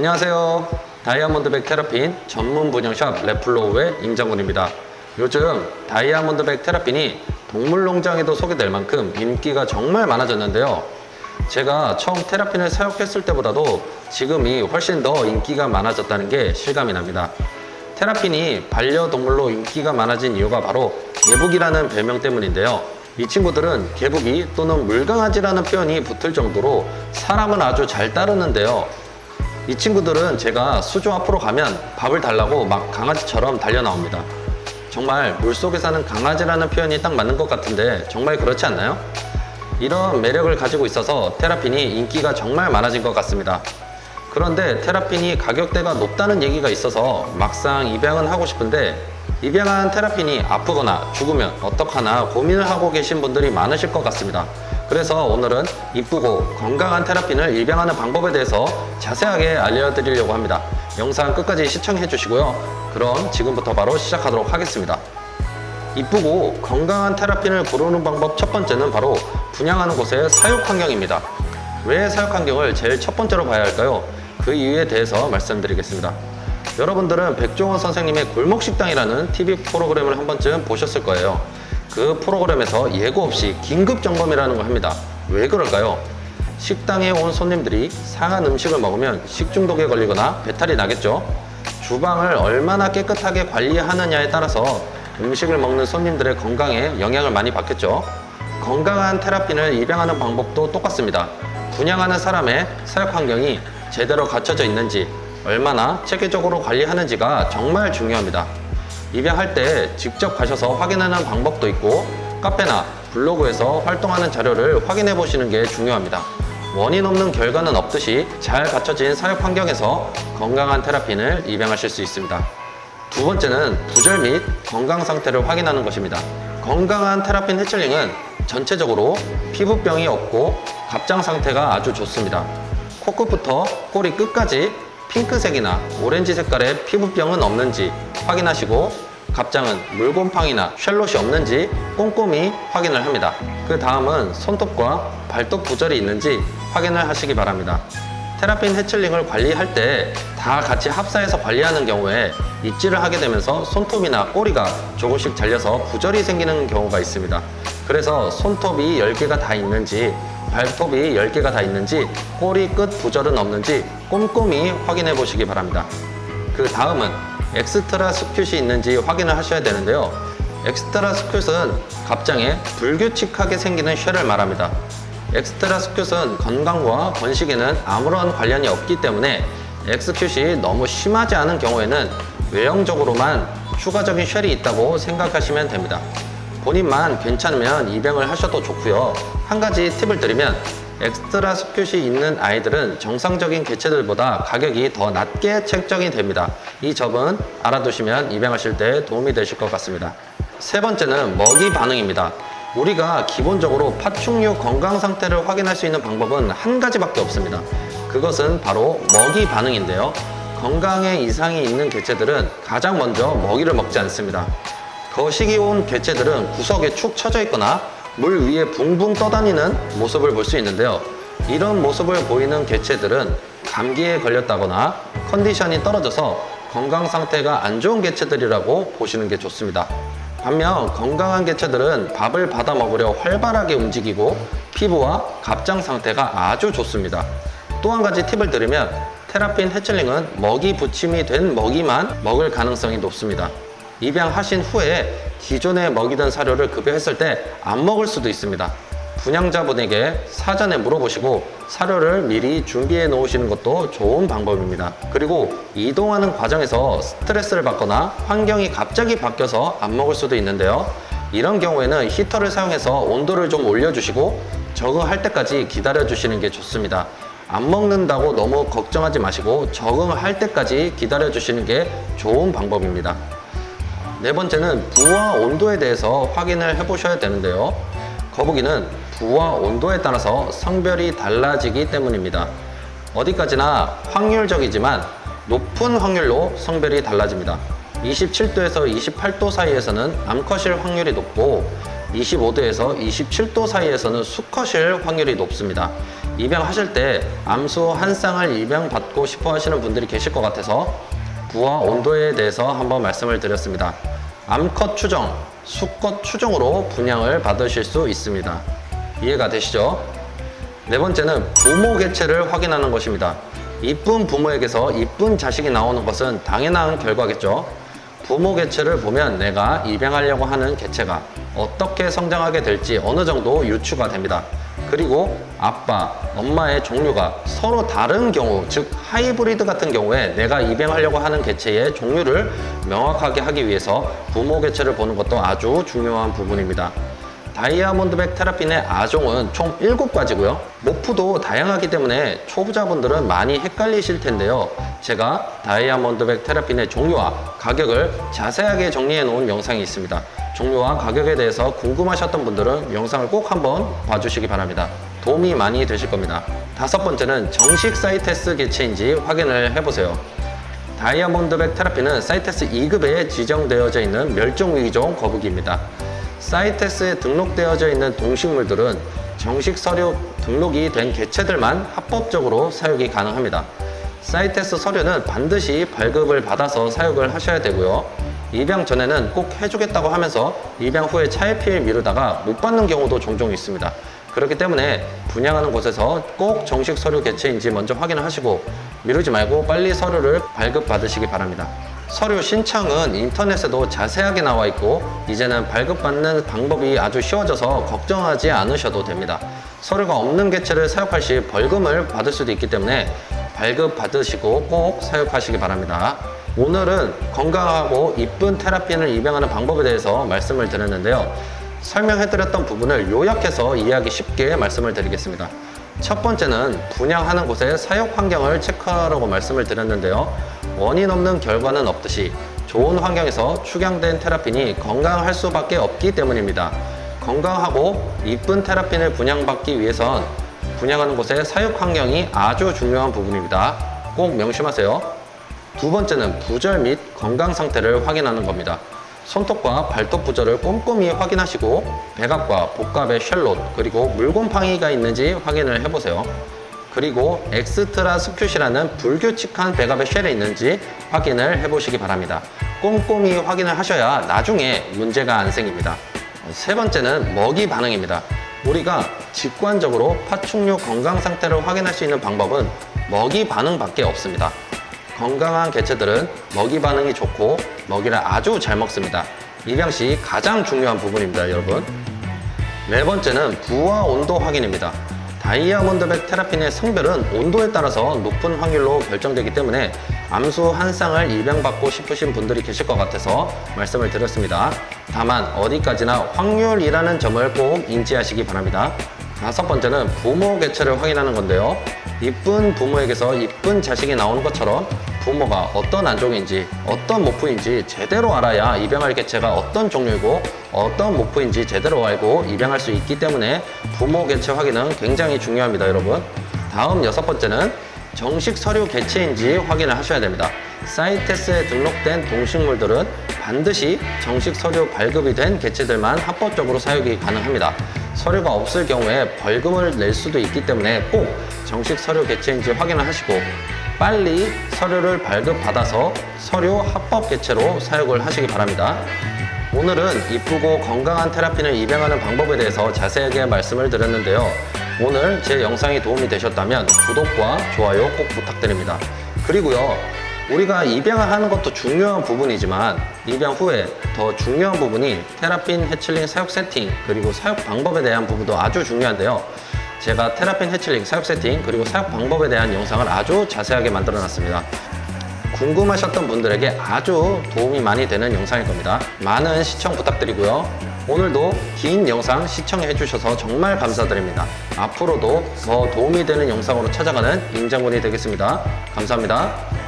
안녕하세요. 다이아몬드백 테라핀 전문 분양샵 레플로우의 임장군입니다. 요즘 다이아몬드백 테라핀이 동물농장에도 소개될 만큼 인기가 정말 많아졌는데요. 제가 처음 테라핀을 사용했을 때보다도 지금이 훨씬 더 인기가 많아졌다는 게 실감이 납니다. 테라핀이 반려동물로 인기가 많아진 이유가 바로 개북이라는 별명 때문인데요. 이 친구들은 개북이 또는 물강아지라는 표현이 붙을 정도로 사람을 아주 잘 따르는데요. 이 친구들은 제가 수조 앞으로 가면 밥을 달라고 막 강아지처럼 달려 나옵니다. 정말 물속에 사는 강아지라는 표현이 딱 맞는 것 같은데 정말 그렇지 않나요? 이런 매력을 가지고 있어서 테라핀이 인기가 정말 많아진 것 같습니다. 그런데 테라핀이 가격대가 높다는 얘기가 있어서 막상 입양은 하고 싶은데 입양한 테라핀이 아프거나 죽으면 어떡하나 고민을 하고 계신 분들이 많으실 것 같습니다. 그래서 오늘은 이쁘고 건강한 테라핀을 입양하는 방법에 대해서 자세하게 알려드리려고 합니다. 영상 끝까지 시청해 주시고요. 그럼 지금부터 바로 시작하도록 하겠습니다. 이쁘고 건강한 테라핀을 고르는 방법 첫 번째는 바로 분양하는 곳의 사육 환경입니다. 왜 사육 환경을 제일 첫 번째로 봐야 할까요? 그 이유에 대해서 말씀드리겠습니다. 여러분들은 백종원 선생님의 골목식당이라는 TV 프로그램을 한 번쯤 보셨을 거예요. 그 프로그램에서 예고 없이 긴급 점검이라는 걸 합니다. 왜 그럴까요? 식당에 온 손님들이 상한 음식을 먹으면 식중독에 걸리거나 배탈이 나겠죠. 주방을 얼마나 깨끗하게 관리하느냐에 따라서 음식을 먹는 손님들의 건강에 영향을 많이 받겠죠. 건강한 테라핀을 입양하는 방법도 똑같습니다. 분양하는 사람의 사육 환경이 제대로 갖춰져 있는지, 얼마나 체계적으로 관리하는지가 정말 중요합니다. 입양할 때 직접 가셔서 확인하는 방법도 있고 카페나 블로그에서 활동하는 자료를 확인해 보시는 게 중요합니다. 원인 없는 결과는 없듯이 잘 갖춰진 사육 환경에서 건강한 테라핀을 입양하실 수 있습니다. 두 번째는 부절 및 건강 상태를 확인하는 것입니다. 건강한 테라핀 해칠링은 전체적으로 피부병이 없고 갑장 상태가 아주 좋습니다. 코끝부터 꼬리 끝까지 핑크색이나 오렌지 색깔의 피부병은 없는지 확인하시고 갑장은 물곰팡이나 샬롯이 없는지 꼼꼼히 확인을 합니다. 그 다음은 손톱과 발톱 부절이 있는지 확인을 하시기 바랍니다. 테라핀 해칠링을 관리할 때 다 같이 합사해서 관리하는 경우에 입질을 하게 되면서 손톱이나 꼬리가 조금씩 잘려서 부절이 생기는 경우가 있습니다. 그래서 손톱이 10개가 다 있는지 발톱이 10개가 다 있는지 꼬리 끝 부절은 없는지 꼼꼼히 확인해 보시기 바랍니다. 그 다음은 엑스트라 스큐시 있는지 확인을 하셔야 되는데요. 엑스트라 스큐스는 갑장에 불규칙하게 생기는 쉐를 말합니다. 엑스트라 스큐스는 건강과 번식에는 아무런 관련이 없기 때문에 엑스큐시 너무 심하지 않은 경우에는 외형적으로만 추가적인 쉘이 있다고 생각하시면 됩니다. 본인만 괜찮으면 입양을 하셔도 좋고요. 한 가지 팁을 드리면 엑스트라 스큐시 있는 아이들은 정상적인 개체들보다 가격이 더 낮게 책정이 됩니다. 이 점은 알아두시면 입양하실 때 도움이 되실 것 같습니다. 세 번째는 먹이 반응입니다. 우리가 기본적으로 파충류 건강 상태를 확인할 수 있는 방법은 한 가지밖에 없습니다. 그것은 바로 먹이 반응인데요. 건강에 이상이 있는 개체들은 가장 먼저 먹이를 먹지 않습니다. 거식이 온 개체들은 구석에 축 처져 있거나 물 위에 붕붕 떠다니는 모습을 볼 수 있는데요. 이런 모습을 보이는 개체들은 감기에 걸렸다거나 컨디션이 떨어져서 건강 상태가 안 좋은 개체들이라고 보시는 게 좋습니다. 반면 건강한 개체들은 밥을 받아 먹으려 활발하게 움직이고 피부와 갑장 상태가 아주 좋습니다. 또 한 가지 팁을 드리면 테라핀 해칠링은 먹이 부침이 된 먹이만 먹을 가능성이 높습니다. 입양하신 후에 기존에 먹이던 사료를 급여했을 때 안 먹을 수도 있습니다. 분양자분에게 사전에 물어보시고 사료를 미리 준비해 놓으시는 것도 좋은 방법입니다. 그리고 이동하는 과정에서 스트레스를 받거나 환경이 갑자기 바뀌어서 안 먹을 수도 있는데요. 이런 경우에는 히터를 사용해서 온도를 좀 올려주시고 적응할 때까지 기다려 주시는 게 좋습니다. 안 먹는다고 너무 걱정하지 마시고 적응할 때까지 기다려 주시는 게 좋은 방법입니다. 네 번째는 부와 온도에 대해서 확인을 해 보셔야 되는데요. 거북이는 부와 온도에 따라서 성별이 달라지기 때문입니다. 어디까지나 확률적이지만 높은 확률로 성별이 달라집니다. 27도에서 28도 사이에서는 암컷일 확률이 높고 25도에서 27도 사이에서는 수컷일 확률이 높습니다. 입양하실 때 암수 한 쌍을 입양받고 싶어 하시는 분들이 계실 것 같아서 부화 온도에 대해서 한번 말씀을 드렸습니다. 암컷 추정, 수컷 추정으로 분양을 받으실 수 있습니다. 이해가 되시죠? 네 번째는 부모 개체를 확인하는 것입니다. 이쁜 부모에게서 이쁜 자식이 나오는 것은 당연한 결과겠죠. 부모 개체를 보면 내가 입양하려고 하는 개체가 어떻게 성장하게 될지 어느 정도 유추가 됩니다. 그리고 아빠, 엄마의 종류가 서로 다른 경우, 즉 하이브리드 같은 경우에 내가 입양하려고 하는 개체의 종류를 명확하게 하기 위해서 부모 개체를 보는 것도 아주 중요한 부분입니다. 다이아몬드백 테라핀의 아종은 총 7가지고요. 모프도 다양하기 때문에 초보자분들은 많이 헷갈리실 텐데요. 제가 다이아몬드백 테라핀의 종류와 가격을 자세하게 정리해 놓은 영상이 있습니다. 종류와 가격에 대해서 궁금하셨던 분들은 영상을 꼭 한번 봐주시기 바랍니다. 도움이 많이 되실 겁니다. 5번째는 정식 사이테스 개체인지 확인을 해보세요. 다이아몬드백 테라핀은 사이테스 2급에 지정되어져 있는 멸종위기종 거북이입니다. 사이테스에 등록되어져 있는 동식물들은 정식 서류 등록이 된 개체들만 합법적으로 사육이 가능합니다. 사이테스 서류는 반드시 발급을 받아서 사육을 하셔야 되고요. 입양 전에는 꼭 해주겠다고 하면서 입양 후에 차일피일 미루다가 못 받는 경우도 종종 있습니다. 그렇기 때문에 분양하는 곳에서 꼭 정식 서류 개체인지 먼저 확인을 하시고 미루지 말고 빨리 서류를 발급받으시기 바랍니다. 서류 신청은 인터넷에도 자세하게 나와 있고 이제는 발급받는 방법이 아주 쉬워져서 걱정하지 않으셔도 됩니다. 서류가 없는 개체를 사육할 시 벌금을 받을 수도 있기 때문에 발급 받으시고 꼭 사육하시기 바랍니다. 오늘은 건강하고 이쁜 테라핀을 입양하는 방법에 대해서 말씀을 드렸는데요. 설명해드렸던 부분을 요약해서 이해하기 쉽게 말씀을 드리겠습니다. 첫 번째는 분양하는 곳의 사육 환경을 체크하라고 말씀을 드렸는데요. 원인 없는 결과는 없듯이 좋은 환경에서 축양된 테라핀이 건강할 수밖에 없기 때문입니다. 건강하고 이쁜 테라핀을 분양받기 위해선 분양하는 곳의 사육 환경이 아주 중요한 부분입니다. 꼭 명심하세요. 두 번째는 부절 및 건강 상태를 확인하는 겁니다. 손톱과 발톱 부절을 꼼꼼히 확인하시고 백압과 복갑의 쉘롯 그리고 물곰팡이가 있는지 확인을 해보세요. 그리고 엑스트라 스큐시라는 불규칙한 백압의 쉘이 있는지 확인을 해보시기 바랍니다. 꼼꼼히 확인을 하셔야 나중에 문제가 안 생깁니다. 세 번째는 먹이 반응입니다. 우리가 직관적으로 파충류 건강 상태를 확인할 수 있는 방법은 먹이 반응밖에 없습니다. 건강한 개체들은 먹이 반응이 좋고 먹이를 아주 잘 먹습니다. 입양 시 가장 중요한 부분입니다, 여러분. 네 번째는 부화 온도 확인입니다. 다이아몬드백 테라핀의 성별은 온도에 따라서 높은 확률로 결정되기 때문에 암수 한 쌍을 입양받고 싶으신 분들이 계실 것 같아서 말씀을 드렸습니다. 다만 어디까지나 확률이라는 점을 꼭 인지하시기 바랍니다. 다섯 번째는 부모 개체를 확인하는 건데요. 이쁜 부모에게서 이쁜 자식이 나오는 것처럼 부모가 어떤 안종인지 어떤 모프인지 제대로 알아야 입양할 개체가 어떤 종류이고 어떤 모프인지 제대로 알고 입양할 수 있기 때문에 부모 개체 확인은 굉장히 중요합니다, 여러분. 다음 6번째는 정식 서류 개체인지 확인을 하셔야 됩니다. 사이테스에 등록된 동식물들은 반드시 정식 서류 발급이 된 개체들만 합법적으로 사육이 가능합니다. 서류가 없을 경우에 벌금을 낼 수도 있기 때문에 꼭 정식 서류 개체인지 확인을 하시고 빨리 서류를 발급받아서 서류 합법 개체로 사육을 하시기 바랍니다. 오늘은 이쁘고 건강한 테라핀을 입양하는 방법에 대해서 자세하게 말씀을 드렸는데요. 오늘 제 영상이 도움이 되셨다면 구독과 좋아요 꼭 부탁드립니다. 그리고요, 우리가 입양을 하는 것도 중요한 부분이지만 입양 후에 더 중요한 부분이 테라핀 해칠링 사육 세팅 그리고 사육 방법에 대한 부분도 아주 중요한데요. 제가 테라핀 해칠링 사육 세팅 그리고 사육 방법에 대한 영상을 아주 자세하게 만들어 놨습니다. 궁금하셨던 분들에게 아주 도움이 많이 되는 영상일 겁니다. 많은 시청 부탁드리고요. 오늘도 긴 영상 시청해 주셔서 정말 감사드립니다. 앞으로도 더 도움이 되는 영상으로 찾아가는 임장군이 되겠습니다. 감사합니다.